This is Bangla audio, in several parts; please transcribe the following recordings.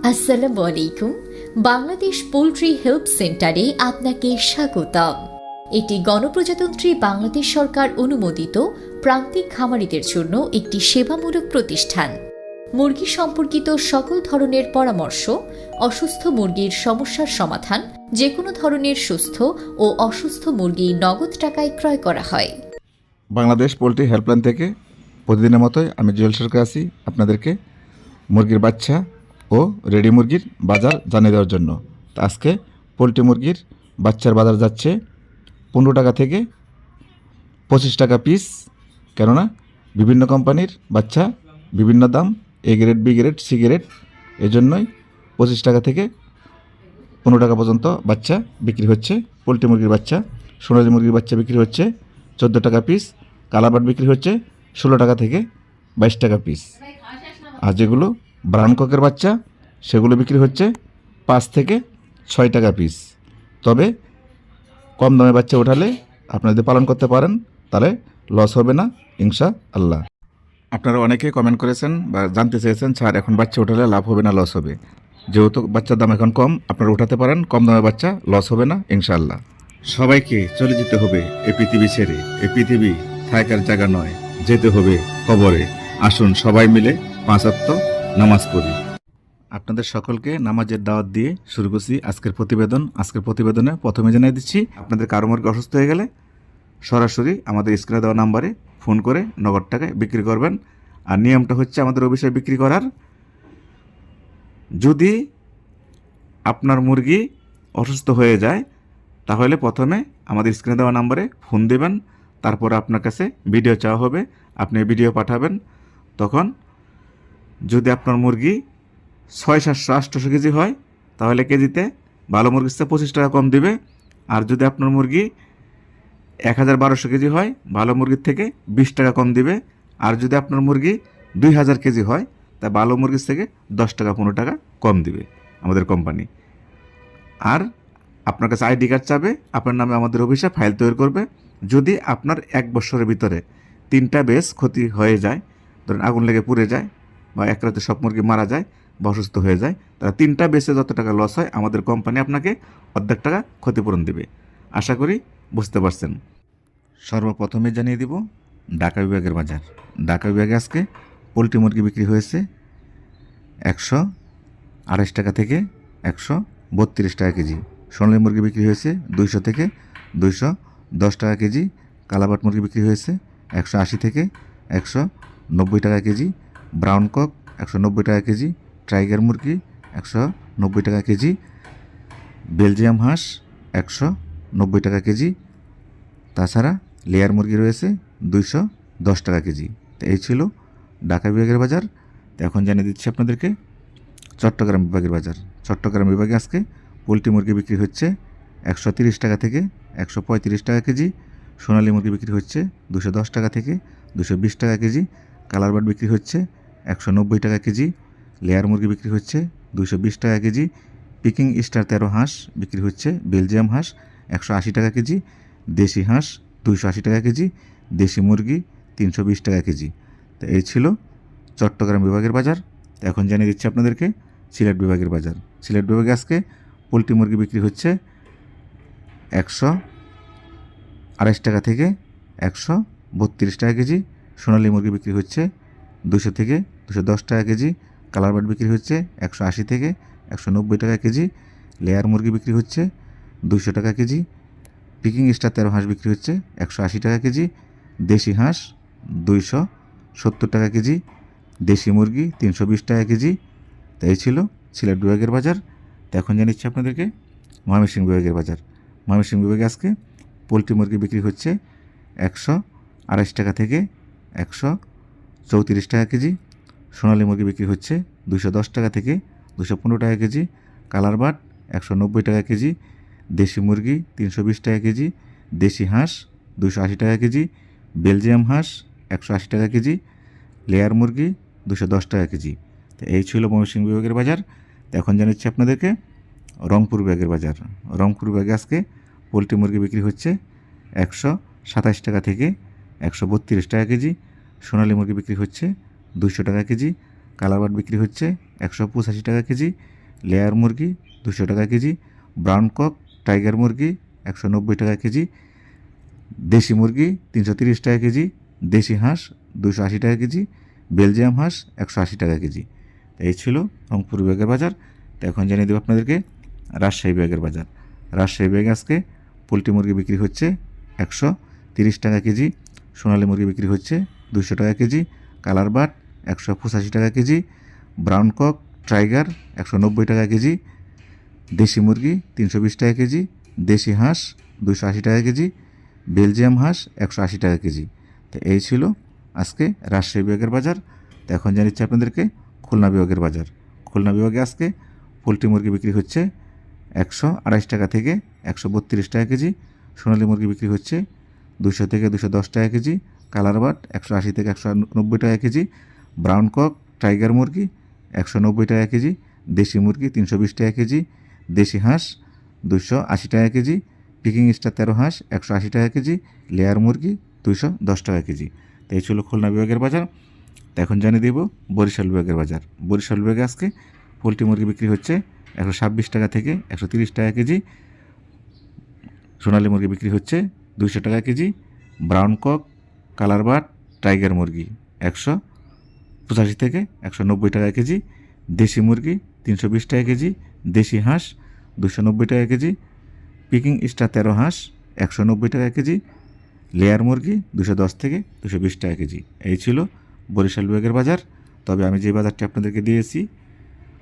আসসালামু আলাইকুম। বাংলাদেশ পোল্ট্রি হেল্প সেন্টারে আপনাকে স্বাগতম। এটি গণপ্রজাতন্ত্রী বাংলাদেশ সরকার অনুমোদিত প্রান্তিক খামারিদের জন্য একটি সেবামূলক প্রতিষ্ঠান। মুরগি সম্পর্কিত সকল ধরনের পরামর্শ, অসুস্থ মুরগির সমস্যার সমাধান, যে কোনো ধরনের সুস্থ ও অসুস্থ মুরগি নগদ টাকায় ক্রয় করা হয়। বাংলাদেশ পোলট্রি হেল্পলাইন থেকে প্রতিদিনের মতোই আমি জুয়েল সরকার আছি আপনাদেরকে মুরগির বাচ্চা ও রেডি মুরগির বাজার জানিয়ে দেওয়ার জন্য। তো আজকে পোলট্রি মুরগির বাচ্চার বাজার যাচ্ছে 15 টাকা থেকে 25 টাকা পিস, কেননা বিভিন্ন কোম্পানির বাচ্চা বিভিন্ন দাম, A grade, B grade, C grade, এই জন্যই 25 টাকা থেকে 15 টাকা পর্যন্ত বাচ্চা বিক্রি হচ্ছে। পোলট্রি মুরগির বাচ্চা, সোনালী মুরগির বাচ্চা বিক্রি হচ্ছে 14 টাকা পিস, কালাবাট বিক্রি হচ্ছে 16 টাকা থেকে 22 টাকা পিস। আর যেগুলো ব্রাউন ককের বাচ্চা সেগুলো বিক্রি হচ্ছে 5 থেকে 6 টাকা পিস। তবে কম দামে বাচ্চা ওঠালে আপনারা যদি পালন করতে পারেন তাহলে লস হবে না ইনশাআল্লাহ। আপনারা অনেকে কমেন্ট করেছেন বা জানতে চেয়েছেন, স্যার এখন বাচ্চা ওঠালে লাভ হবে না লস হবে? যেহেতু বাচ্চার দাম এখন কম, আপনারা উঠাতে পারেন, কম দামে বাচ্চা, লস হবে না ইনশাআল্লাহ। সবাইকে চলে যেতে হবে এই পৃথিবী ছেড়ে। এই পৃথিবী থাকার জায়গা নয়, যেতে হবে কবরে। আসুন সবাই মিলে 5 ওয়াক্ত নামাজ পড়ি। আপনাদের সকলকে নামাজের দাওয়াত দিয়ে শুরু করছি আজকের প্রতিবেদন। আজকের প্রতিবেদনে প্রথমে জানিয়ে দিচ্ছি, আপনাদের কারো মুরগি অসুস্থ হয়ে গেলে সরাসরি আমাদের স্ক্রিনে দেওয়া নাম্বারে ফোন করে নগদ টাকায় বিক্রি করবেন। আর নিয়মটা হচ্ছে আমাদের অফিসে বিক্রি করার, যদি আপনার মুরগি অসুস্থ হয়ে যায় তাহলে প্রথমে আমাদের স্ক্রিনে দেওয়া নাম্বারে ফোন দেবেন, তারপরে আপনার কাছে ভিডিও চাওয়া হবে, আপনি ভিডিও পাঠাবেন। তখন যদি আপনার মুরগি 600-700-800 কেজি হয় তাহলে কেজিতে ভালো মুরগির চেয়ে 25 টাকা কম দিবে। আর যদি আপনার মুরগি 1000-1200 কেজি হয় ভালো মুরগির থেকে 20 টাকা কম দিবে। আর যদি আপনার মুরগি 2000 কেজি হয় তা ভালো মুরগির থেকে 10 টাকা 15 টাকা কম দিবে আমাদের কোম্পানি। আর আপনার কাছে আইডি কার্ড চাবে, আপনার নামে আমাদের অফিসে ফাইল তৈরি করবে। যদি আপনার 1 বছরের ভিতরে 3টা বেশ ক্ষতি হয়ে যায়, ধরেন আগুন লেগে পুড়ে যায় বা এক রাতে সব মুরগি মারা যায় বা অসুস্থ হয়ে যায়, তাহলে 3টা বেশে যত টাকা লস হয় আমাদের কোম্পানি আপনাকে অর্ধেক টাকা ক্ষতিপূরণ দেবে। আশা করি বুঝতে পারছেন। সর্বপ্রথমে জানিয়ে দিব ঢাকা বিভাগের বাজার। ঢাকা বিভাগে আজকে পোলট্রি মুরগি বিক্রি হয়েছে 128 টাকা থেকে 132 টাকা কেজি। সোনালী মুরগি বিক্রি হয়েছে 200 থেকে 210 টাকা কেজি। কালাবাট মুরগি বিক্রি হয়েছে 180 থেকে 190 টাকা কেজি। ব্রাউন কক 190 টাকা কেজি। টাইগার মুরগি 190 টাকা কেজি। বেলজিয়াম হাঁস 190 টাকা কেজি। তাছাড়া লেয়ার মুরগি রয়েছে 210 টাকা কেজি। তো এই ছিল ঢাকা বিভাগের বাজার। তো এখন জানিয়ে দিচ্ছি আপনাদেরকে চট্টগ্রাম বিভাগের বাজার। চট্টগ্রাম বিভাগে আজকে পোলট্রি মুরগি বিক্রি হচ্ছে 130 টাকা থেকে 135 টাকা কেজি। সোনালী মুরগি বিক্রি হচ্ছে 210 টাকা থেকে 220 টাকা কেজি। কালার বার্ড বিক্রি হচ্ছে 190 টাকা কেজি। লেয়ার মুরগি বিক্রি হচ্ছে 220 টাকা কেজি। পিকিং স্টার 13 হাঁস বিক্রি হচ্ছে, বেলজিয়াম হাঁস 180 টাকা কেজি। দেশি হাঁস 280 টাকা কেজি। দেশি মুরগি 320 টাকা কেজি। তো এই ছিল চট্টগ্রাম বিভাগের বাজার। তো এখন জানিয়ে দিচ্ছি আপনাদেরকে সিলেট বিভাগের বাজার। সিলেট বিভাগে আজকে পোলট্রি মুরগি বিক্রি হচ্ছে 128 টাকা থেকে 132 টাকা কেজি। সোনালী মুরগি বিক্রি হচ্ছে 200 থেকে 210 টাকা কেজি। কালার বার্ড বিক্রি হচ্ছে 180 থেকে 190 টাকা কেজি। লেয়ার মুরগি বিক্রি হচ্ছে 200 টাকা কেজি। পিকিং স্টার 13 হাঁস বিক্রি হচ্ছে 180 টাকা কেজি। দেশি হাঁস 270 টাকা কেজি। দেশি মুরগি 320 টাকা কেজি। তো এই ছিল সিলেট বিভাগের বাজার। তো এখন জানিয়েছি আপনাদেরকে ময়মনসিংহ বিভাগের বাজার। ময়মনসিংহ বিভাগে আজকে পোলট্রি মুরগি বিক্রি হচ্ছে 128 টাকা থেকে 134 টাকা কেজি। সোনালী মুরগি বিক্রি হচ্ছে 210 টাকা থেকে 215 টাকা কেজি। কালার বাট 190 টাকা কেজি। দেশি মুরগি 320 টাকা কেজি। দেশি হাঁস 280 টাকা কেজি। বেলজিয়াম হাঁস 180 টাকা কেজি। লেয়ার মুরগি 210 টাকা কেজি। তো এই ছিল ময়মনসিংহ বিভাগের বাজার। তো এখন জানাচ্ছি আপনাদেরকে রংপুর বিভাগের বাজার। রংপুর বিভাগে আজকে পোলট্রি মুরগি বিক্রি হচ্ছে 127 টাকা থেকে 132 টাকা কেজি। সোনালী মুরগি বিক্রি হচ্ছে 200 টাকা কেজি। কালার বাট বিক্রি হচ্ছে 185 টাকা কেজি, লেয়ার মুরগি 200 টাকা কেজি, ব্রাউন কক টাইগার মুরগি 190 টাকা কেজি, দেশি মুরগি 330 টাকা কেজি, দেশি হাঁস 280 টাকা কেজি, বেলজিয়াম হাঁস 180 টাকা কেজি। এই ছিল রংপুর বিভাগের বাজার। তো এখন জানিয়ে দেবো আপনাদেরকে রাজশাহী বিভাগের বাজার। রাজশাহী বিভাগে আজকে পোলট্রি মুরগি বিক্রি হচ্ছে 130 টাকা কেজি, সোনালী মুরগি বিক্রি হচ্ছে 200 টাকা কেজি, কালার বাট 185 টাকা কেজি, ব্রাউন কক টাইগার 190 টাকা কেজি, দেশি মুরগি 320 টাকা কেজি, দেশি হাঁস 280 টাকা কেজি, বেলজিয়াম হাঁস 180 টাকা কেজি। তো এই ছিল আজকে রাজশাহী বিভাগের বাজার। তো এখন জানিচ্ছি আপনাদেরকে খুলনা বিভাগের বাজার। খুলনা বিভাগে আজকে পোলট্রি মুরগি বিক্রি হচ্ছে 128 টাকা থেকে 132 টাকা কেজি, সোনালী মুরগি বিক্রি হচ্ছে 200 থেকে 210 টাকা কেজি, কালার বাট 180 থেকে 190 টাকা কেজি, ব্রাউন কক টাইগার মুরগি 190 টাকা কেজি, দেশি মুরগি 320 টাকা কেজি, দেশি হাঁস 280 টাকা কেজি, পিকিং স্টার 13 হাঁস 180 টাকা কেজি, লেয়ার মুরগি 210 টাকা কেজি। তো এই ছিল খুলনা বিভাগের বাজার। তো এখন জানিয়ে দেব বরিশাল বিভাগের বাজার। বরিশাল বিভাগে আজকে পোলট্রি মুরগি বিক্রি হচ্ছে 126 টাকা থেকে 130 টাকা কেজি, সোনালী মুরগি বিক্রি হচ্ছে 200 টাকা কেজি, brown cock colour but tiger মুরগি 185 থেকে 190 টাকা কেজি, দেশি মুরগি 320 টাকা কেজি, দেশি হাঁস 290 টাকা কেজি, পিকিং স্টার 13 হাঁস 190 টাকা কেজি, লেয়ার মুরগি 210 থেকে 220 টাকা কেজি। এই ছিল বরিশাল বিভাগের বাজার। তবে আমি যে বাজারটি আপনাদেরকে দিয়েছি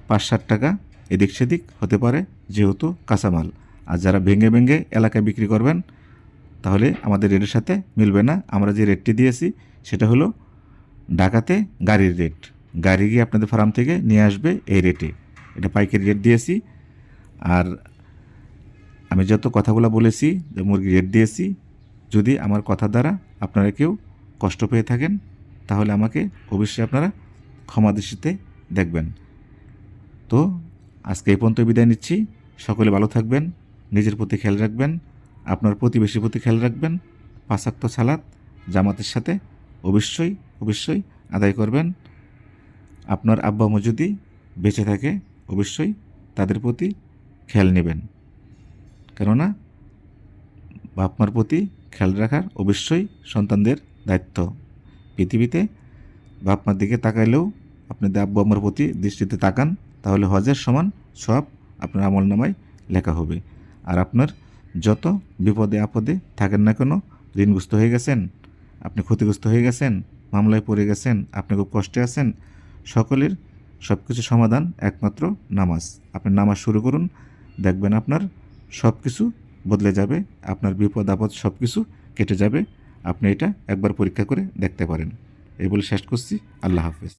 5-7 টাকা এদিক সেদিক হতে পারে, যেহেতু কাঁচামাল। আর যারা ভেঙে ভেঙে এলাকায় বিক্রি করবেন তাহলে আমাদের রেটের সাথে মিলবে না। আমরা যে রেটটি দিয়েছি সেটা হলো ঢাকাতে গাড়ির রেট, গাড়ি গিয়ে আপনাদের ফার্ম থেকে নিয়ে আসবে এই রেটে, এটা পাইকারি রেট দিয়েছি। আর আমি যত কথাগুলো বলেছি যে মুরগির রেট দিয়েছি, যদি আমার কথা দ্বারা আপনারা কেউ কষ্ট পেয়ে থাকেন তাহলে আমাকে অবশ্যই আপনারা ক্ষমা দৃষ্টিতে দেখবেন। তো আজকে এই পর্যন্ত বিদায় নিচ্ছি। সকলে ভালো থাকবেন, নিজের প্রতি খেয়াল রাখবেন, আপনার প্রতিবেশীর প্রতি খেয়াল রাখবেন। 5 ওয়াক্ত সালাত জামাতের সাথে অবশ্যই অবশ্যই আদায় করবেন। আপনার আব্বা আম্মু যদি বেঁচে থাকে অবশ্যই তাদের প্রতি খেয়াল নেবেন, কেননা বাপ মার প্রতি খেয়াল রাখার অবশ্যই সন্তানদের দায়িত্ব। পৃথিবীতে বাপ মার দিকে তাকাইলেও আপনি আব্বু আম্মার প্রতি দৃষ্টিতে তাকান, তাহলে হজের সমান সব আপনার আমল নামায় লেখা হবে। আর আপনার যত বিপদে আপদে থাকেন না কেন, ঋণগ্রস্ত হয়ে গেছেন, আপনি ক্ষতিগ্রস্ত হয়ে গেছেন, মামলায় পড়ে গেছেন, আপনি খুব কষ্টে আছেন, সকলের সব কিছু সমাধান একমাত্র নামাজ। আপনি নামাজ শুরু করুন, দেখবেন আপনার সব কিছু বদলে যাবে, আপনার বিপদ আপদ সব কিছু কেটে যাবে। আপনি এটা একবার পরীক্ষা করে দেখতে পারেন। এই বলে শেষ করছি। আল্লাহ হাফেজ।